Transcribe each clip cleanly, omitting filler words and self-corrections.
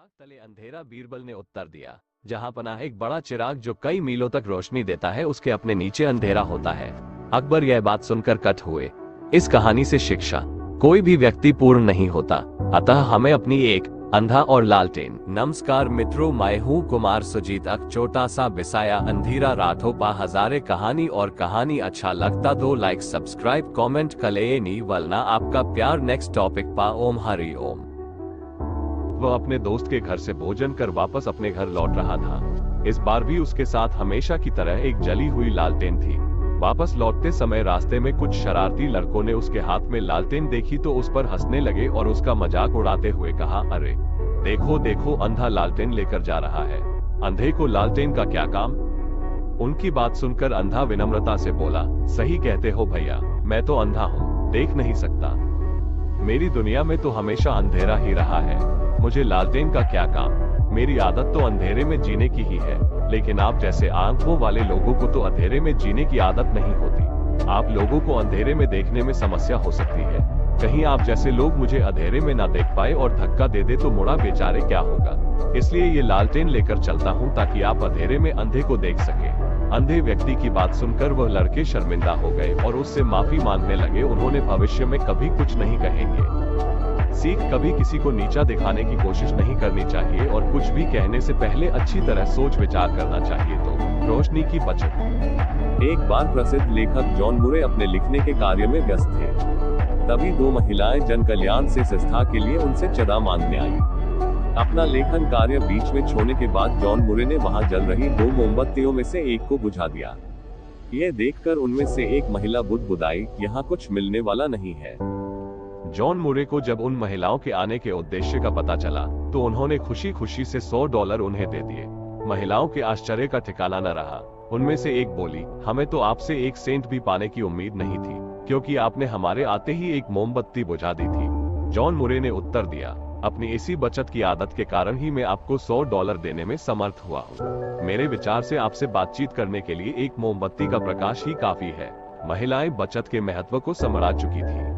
चिराग तले अंधेरा, बीरबल ने उत्तर दिया। जहां पनाह एक बड़ा चिराग जो कई मीलों तक रोशनी देता है, उसके अपने नीचे अंधेरा होता है। अकबर यह बात सुनकर कट हुए। इस कहानी से शिक्षा, कोई भी व्यक्ति पूर्ण नहीं होता, अतः हमें अपनी एक अंधा और लालटेन। नमस्कार मित्रों, मैं हूँ कुमार सुजीत। एक छोटा सा बिसाया अंधेरा रातों पा हजारे कहानी, और कहानी अच्छा लगता तो लाइक सब्सक्राइब कमेंट कले नी वलना आपका प्यार। नेक्स्ट टॉपिक पा। ओम हरि ओम। वह अपने दोस्त के घर से भोजन कर वापस अपने घर लौट रहा था। इस बार भी उसके साथ हमेशा की तरह एक जली हुई लालटेन थी। वापस लौटते समय रास्ते में कुछ शरारती लड़कों ने उसके हाथ में लालटेन देखी तो उस पर हंसने लगे और उसका मजाक उड़ाते हुए कहा, अरे देखो देखो, अंधा लालटेन लेकर जा रहा है। अंधे को लालटेन का क्या काम? उनकी बात सुनकर अंधा विनम्रता से बोला, सही कहते हो भैया, मैं तो अंधा हूँ, देख नहीं सकता। मेरी दुनिया में तो हमेशा अंधेरा ही रहा है, मुझे लालटेन का क्या काम? मेरी आदत तो अंधेरे में जीने की ही है। लेकिन आप जैसे आंखों वाले लोगों को तो अंधेरे में जीने की आदत नहीं होती। आप लोगों को अंधेरे में देखने में समस्या हो सकती है। कहीं आप जैसे लोग मुझे अंधेरे में ना देख पाए और धक्का दे दे तो मुड़ा बेचारे क्या होगा। इसलिए ये लालटेन लेकर चलता हूँ ताकि आप अंधेरे में अंधे को देख सके। अंधे व्यक्ति की बात सुनकर वह लड़के शर्मिंदा हो गए और उससे माफी मांगने लगे। उन्होंने भविष्य में कभी कुछ नहीं कहेंगे। सीख, कभी किसी को नीचा दिखाने की कोशिश नहीं करनी चाहिए और कुछ भी कहने से पहले अच्छी तरह सोच विचार करना चाहिए। तो रोशनी की बचत। एक बार प्रसिद्ध लेखक जॉन मुरे अपने लिखने के कार्य में व्यस्त थे। तभी दो महिलाएं जन कल्याण से संस्था के लिए उनसे चंदा मांगने आई। अपना लेखन कार्य बीच में छोड़ने के बाद जॉन मुरे ने वहां जल रही दो मोमबत्तियों में से एक को बुझा दिया। यह देखकर उनमें से एक महिला बुदबुदाई, यहाँ कुछ मिलने वाला नहीं है। जॉन मुरे को जब उन महिलाओं के आने के उद्देश्य का पता चला तो उन्होंने खुशी खुशी से $100 उन्हें दे दिए। महिलाओं के आश्चर्य का ठिकाना न रहा। उनमें से एक बोली, हमें तो आपसे 1 सेंट भी पाने की उम्मीद नहीं थी, क्योंकि आपने हमारे आते ही एक मोमबत्ती बुझा दी थी। जॉन मुरे ने उत्तर दिया, अपनी इसी बचत की आदत के कारण ही मैं आपको $100 देने में समर्थ हुआ हूँ। मेरे विचार से आपसे बातचीत करने के लिए एक मोमबत्ती का प्रकाश ही काफी है। महिलाएं बचत के महत्व को समझ चुकी थी।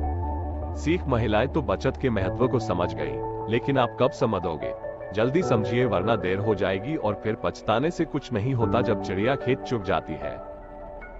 सीख, महिलाएं तो बचत के महत्व को समझ गई, लेकिन आप कब समझोगे? जल्दी समझिए वरना देर हो जाएगी और फिर पछताने से कुछ नहीं होता जब चिड़िया खेत चुग जाती है।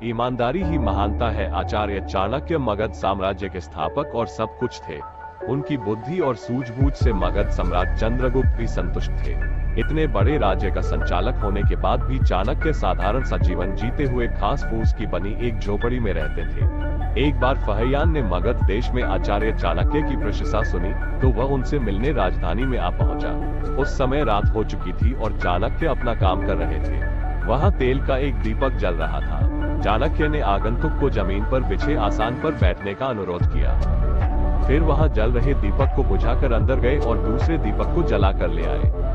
ईमानदारी ही महानता है। आचार्य चाणक्य मगध साम्राज्य के स्थापक और सब कुछ थे। उनकी बुद्धि और सूझबूझ से मगध सम्राट चंद्रगुप्त भी संतुष्ट थे। इतने बड़े राज्य का संचालक होने के बाद भी चाणक्य साधारण सा जीवन जीते हुए घास फूस की बनी एक झोपड़ी में रहते थे। एक बार फहियान ने मगध देश में आचार्य चाणक्य की प्रशंसा सुनी तो वह उनसे मिलने राजधानी में आ पहुंचा। उस समय रात हो चुकी थी और चाणक्य अपना काम कर रहे थे। वहां तेल का एक दीपक जल रहा था। चाणक्य ने आगंतुक को जमीन पर बिछे आसन पर बैठने का अनुरोध किया। फिर वहां जल रहे दीपक को बुझाकर अंदर गए और दूसरे दीपक को जला कर ले आए।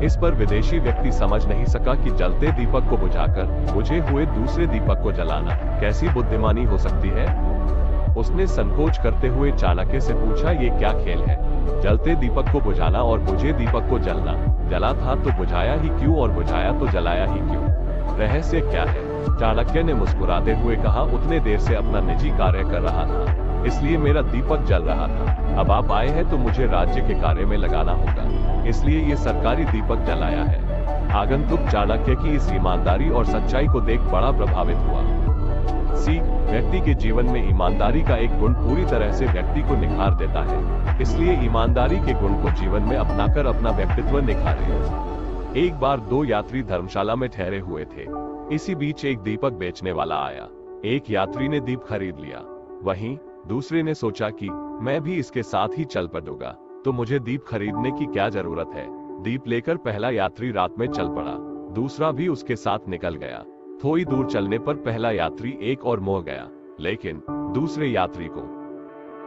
इस पर विदेशी व्यक्ति समझ नहीं सका कि जलते दीपक को बुझाकर बुझे हुए दूसरे दीपक को जलाना कैसी बुद्धिमानी हो सकती है। उसने संकोच करते हुए चाणक्य से पूछा, ये क्या खेल है? जलते दीपक को बुझाना और बुझे दीपक को जलना। जला था तो बुझाया ही क्यों और बुझाया तो जलाया ही क्यों? रहस्य क्या है? चाणक्य ने मुस्कुराते हुए कहा, उतने देर से अपना निजी कार्य कर रहा था, इसलिए मेरा दीपक जल रहा था। अब आप आए हैं तो मुझे राज्य के कार्य में लगाना होगा, इसलिए ये सरकारी दीपक जलाया है। आगंतुक चाणक्य की इस ईमानदारी और सच्चाई को देख बड़ा प्रभावित हुआ। सीख, व्यक्ति के जीवन में ईमानदारी का एक गुण पूरी तरह से व्यक्ति को निखार देता है। इसलिए ईमानदारी के गुण को जीवन में अपनाकर अपना व्यक्तित्व निखारें। एक बार 2 यात्री धर्मशाला में ठहरे हुए थे। इसी बीच एक दीपक बेचने वाला आया। एक यात्री ने दीप खरीद लिया, वहीं दूसरे ने सोचा कि मैं भी इसके साथ ही चल पड़ूंगा, तो मुझे दीप खरीदने की क्या जरूरत है। दीप लेकर पहला यात्री रात में चल पड़ा। दूसरा भी उसके साथ निकल गया। थोड़ी दूर चलने पर पहला यात्री एक और मोह गया, लेकिन दूसरे यात्री को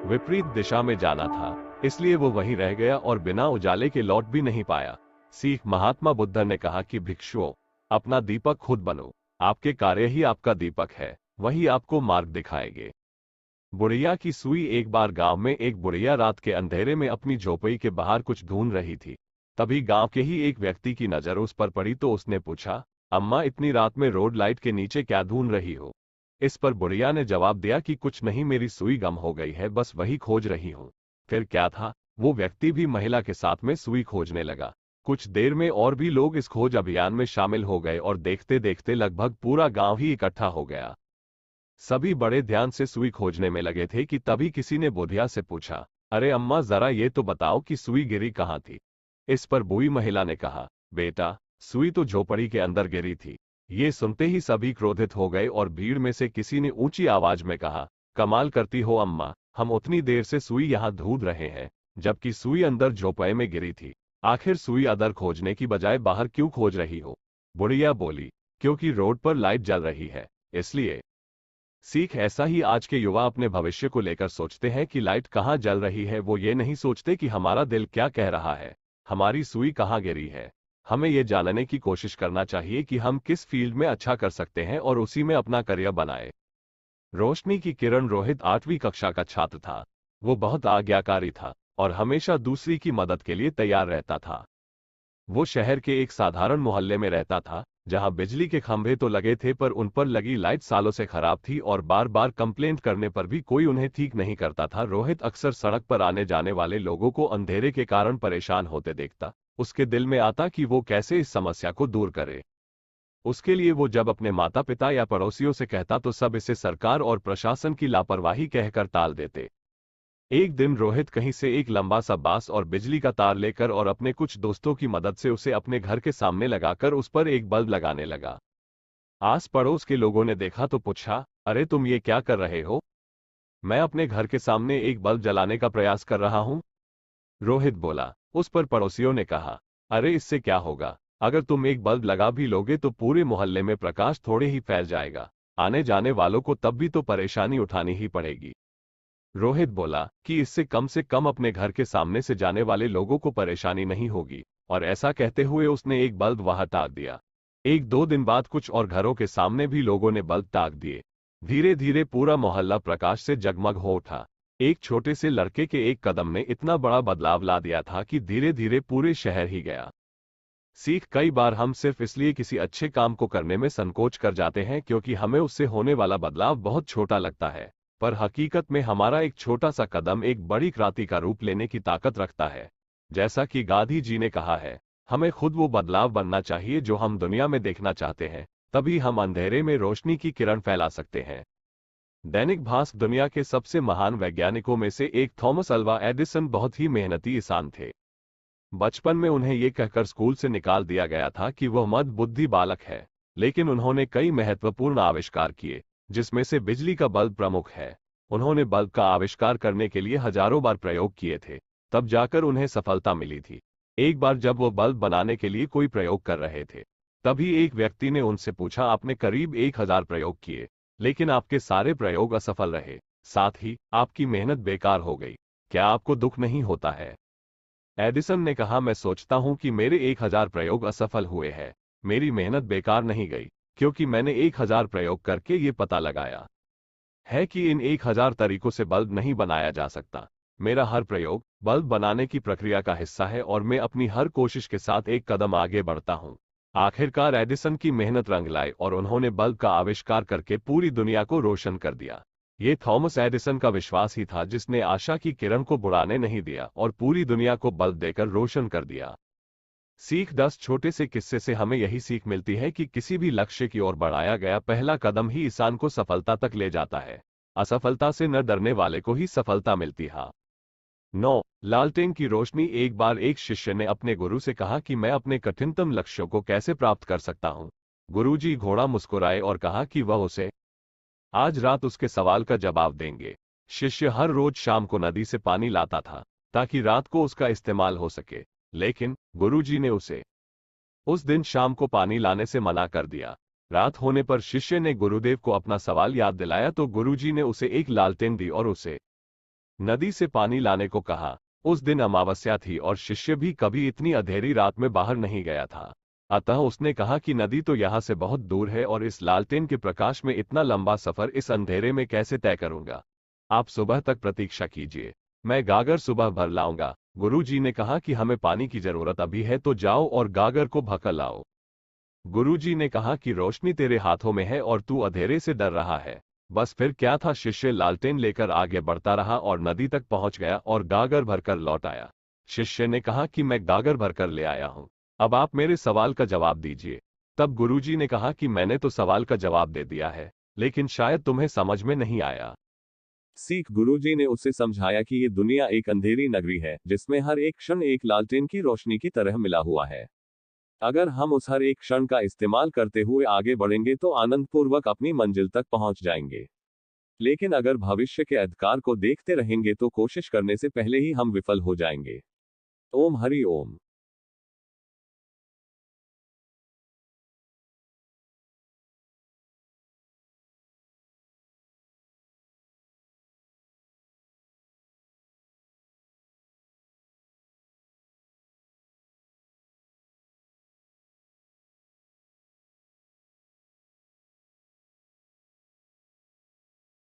विपरीत दिशा में जाना था, इसलिए वो वहीं रह गया और बिना उजाले के लौट भी नहीं पाया। सीख, महात्मा बुद्ध ने कहा कि भिक्षुओं, अपना दीपक खुद बनो। आपके कार्य ही आपका दीपक है, वही आपको मार्ग दिखाएंगे। बुढ़िया की सुई। एक बार गांव में एक बुढ़िया रात के अंधेरे में अपनी झोपड़ी के बाहर कुछ ढूंढ रही थी। तभी गांव के ही एक व्यक्ति की नजर उस पर पड़ी तो उसने पूछा, अम्मा, इतनी रात में रोड लाइट के नीचे क्या ढूंढ रही हो? इस पर बुढ़िया ने जवाब दिया कि कुछ नहीं, मेरी सुई गम हो गई है, बस वही खोज रही हूँ। फिर क्या था, वो व्यक्ति भी महिला के साथ में सुई खोजने लगा। कुछ देर में और भी लोग इस खोज अभियान में शामिल हो गए और देखते देखते लगभग पूरा गांव ही इकट्ठा हो गया। सभी बड़े ध्यान से सुई खोजने में लगे थे कि तभी किसी ने बुधिया से पूछा, अरे अम्मा, जरा ये तो बताओ कि सुई गिरी कहाँ थी। इस पर बूढ़ी महिला ने कहा, बेटा, सुई तो झोपड़ी के अंदर गिरी थी। ये सुनते ही सभी क्रोधित हो गए और भीड़ में से किसी ने ऊंची आवाज में कहा, कमाल करती हो अम्मा, हम उतनी देर से सुई यहाँ ढूंढ रहे हैं, जबकि सुई अंदर झोपड़े में गिरी थी। आखिर सुई अंदर खोजने की बजाय बाहर क्यों खोज रही हो? बुढ़िया बोली, क्योंकि रोड पर लाइट जल रही है, इसलिए। सीख ऐसा ही आज के युवा अपने भविष्य को लेकर सोचते हैं कि लाइट कहाँ जल रही है, वो ये नहीं सोचते कि हमारा दिल क्या कह रहा है, हमारी सुई कहाँ गिरी है। हमें ये जानने की कोशिश करना चाहिए कि हम किस फील्ड में अच्छा कर सकते हैं और उसी में अपना करियर बनाए। रोशनी की किरण रोहित 8वीं कक्षा का छात्र था। वो बहुत आज्ञाकारी था और हमेशा दूसरी की मदद के लिए तैयार रहता था। वो शहर के एक साधारण मोहल्ले में रहता था, जहां बिजली के खंभे तो लगे थे पर उन पर लगी लाइट सालों से खराब थी और बार बार कंप्लेंट करने पर भी कोई उन्हें ठीक नहीं करता था। रोहित अक्सर सड़क पर आने जाने वाले लोगों को अंधेरे के कारण परेशान होते देखता। उसके दिल में आता कि वो कैसे इस समस्या को दूर करे। उसके लिए वो जब अपने माता पिता या पड़ोसियों से कहता तो सब इसे सरकार और प्रशासन की लापरवाही कहकर टाल देते। एक दिन रोहित कहीं से एक लंबा सा बांस और बिजली का तार लेकर और अपने कुछ दोस्तों की मदद से उसे अपने घर के सामने लगाकर उस पर एक बल्ब लगाने लगा। आस पड़ोस के लोगों ने देखा तो पूछा, अरे तुम ये क्या कर रहे हो? मैं अपने घर के सामने एक बल्ब जलाने का प्रयास कर रहा हूं, रोहित बोला। उस पर पड़ोसियों ने कहा, अरे इससे क्या होगा, अगर तुम एक बल्ब लगा भी लोगे तो पूरे मोहल्ले में प्रकाश थोड़े ही फैल जाएगा, आने जाने वालों को तब भी तो परेशानी उठानी ही पड़ेगी। रोहित बोला कि इससे कम अपने घर के सामने से जाने वाले लोगों को परेशानी नहीं होगी, और ऐसा कहते हुए उसने एक बल्ब वहां टाक दिया। एक दो दिन बाद कुछ और घरों के सामने भी लोगों ने बल्ब टाक दिए। धीरे धीरे पूरा मोहल्ला प्रकाश से जगमग हो उठा। एक छोटे से लड़के के एक कदम ने इतना बड़ा बदलाव ला दिया था कि धीरे धीरे पूरे शहर ही गया। सीख, कई बार हम सिर्फ इसलिए किसी अच्छे काम को करने में संकोच कर जाते हैं क्योंकि हमें उससे होने वाला बदलाव बहुत छोटा लगता है, पर हकीकत में हमारा एक छोटा सा कदम एक बड़ी क्रांति का रूप लेने की ताकत रखता है। जैसा कि गांधी जी ने कहा है, हमें खुद वो बदलाव बनना चाहिए जो हम दुनिया में देखना चाहते हैं, तभी हम अंधेरे में रोशनी की किरण फैला सकते हैं। दैनिक भास्कर, दुनिया के सबसे महान वैज्ञानिकों में से एक थॉमस अल्वा एडिसन बहुत ही मेहनती इंसान थे। बचपन में उन्हें यह कहकर स्कूल से निकाल दिया गया था कि वह मंदबुद्धि बालक है, लेकिन उन्होंने कई महत्वपूर्ण आविष्कार किए, जिसमें से बिजली का बल्ब प्रमुख है। उन्होंने बल्ब का आविष्कार करने के लिए हजारों बार प्रयोग किए थे, तब जाकर उन्हें सफलता मिली थी। एक बार जब वो बल्ब बनाने के लिए कोई प्रयोग कर रहे थे, तभी एक व्यक्ति ने उनसे पूछा, आपने करीब 1000 प्रयोग किए, लेकिन आपके सारे प्रयोग असफल रहे, साथ ही आपकी मेहनत बेकार हो गई, क्या आपको दुख नहीं होता है? एडिसन ने कहा, मैं सोचता हूं कि मेरे 1000 प्रयोग असफल हुए हैं, मेरी मेहनत बेकार नहीं गई, क्योंकि मैंने 1000 प्रयोग करके ये पता लगाया है कि इन 1000 तरीकों से बल्ब नहीं बनाया जा सकता। मेरा हर प्रयोग बल्ब बनाने की प्रक्रिया का हिस्सा है और मैं अपनी हर कोशिश के साथ एक कदम आगे बढ़ता हूं। आखिरकार एडिसन की मेहनत रंग लाई और उन्होंने बल्ब का आविष्कार करके पूरी दुनिया को रोशन कर दिया। ये थॉमस एडिसन का विश्वास ही था जिसने आशा की किरण को बुझाने नहीं दिया और पूरी दुनिया को बल्ब देकर रोशन कर दिया। सीख, 10 छोटे से किस्से से हमें यही सीख मिलती है कि किसी भी लक्ष्य की ओर बढ़ाया गया पहला कदम ही इंसान को सफलता तक ले जाता है। असफलता से न डरने वाले को ही सफलता मिलती है। 9. लालटेन की रोशनी। एक बार एक शिष्य ने अपने गुरु से कहा कि मैं अपने कठिनतम लक्ष्यों को कैसे प्राप्त कर सकता हूं। गुरुजी घोड़ा मुस्कुराए और कहा कि वह उसे आज रात उसके सवाल का जवाब देंगे। शिष्य हर रोज शाम को नदी से पानी लाता था ताकि रात को उसका इस्तेमाल हो सके, लेकिन गुरुजी ने उसे उस दिन शाम को पानी लाने से मना कर दिया। रात होने पर शिष्य ने गुरुदेव को अपना सवाल याद दिलाया तो गुरुजी ने उसे एक लालटेन दी और उसे नदी से पानी लाने को कहा। उस दिन अमावस्या थी और शिष्य भी कभी इतनी अंधेरी रात में बाहर नहीं गया था, अतः उसने कहा कि नदी तो यहाँ से बहुत दूर है और इस लालटेन के प्रकाश में इतना लंबा सफर इस अंधेरे में कैसे तय करूंगा। आप सुबह तक प्रतीक्षा कीजिए, मैं गागर सुबह भर लाऊंगा। गुरुजी ने कहा कि हमें पानी की जरूरत अभी है तो जाओ और गागर को भर लाओ। गुरुजी ने कहा कि रोशनी तेरे हाथों में है और तू अंधेरे से डर रहा है। बस फिर क्या था, शिष्य लालटेन लेकर आगे बढ़ता रहा और नदी तक पहुंच गया और गागर भरकर लौट आया। शिष्य ने कहा कि मैं गागर भरकर ले आया हूं, अब आप मेरे सवाल का जवाब दीजिए। तब गुरुजी ने कहा कि मैंने तो सवाल का जवाब दे दिया है, लेकिन शायद तुम्हें समझ में नहीं आया। सीख गुरुजी ने उसे समझाया कि ये दुनिया एक अंधेरी नगरी है, जिसमें हर एक क्षण एक लालटेन की रोशनी की तरह मिला हुआ है। अगर हम उस हर एक क्षण का इस्तेमाल करते हुए आगे बढ़ेंगे तो आनंदपूर्वक अपनी मंजिल तक पहुंच जाएंगे। लेकिन अगर भविष्य के अंधकार को देखते रहेंगे तो कोशिश करने से पहले ही हम विफल हो जाएंगे। ओम हरि ओम।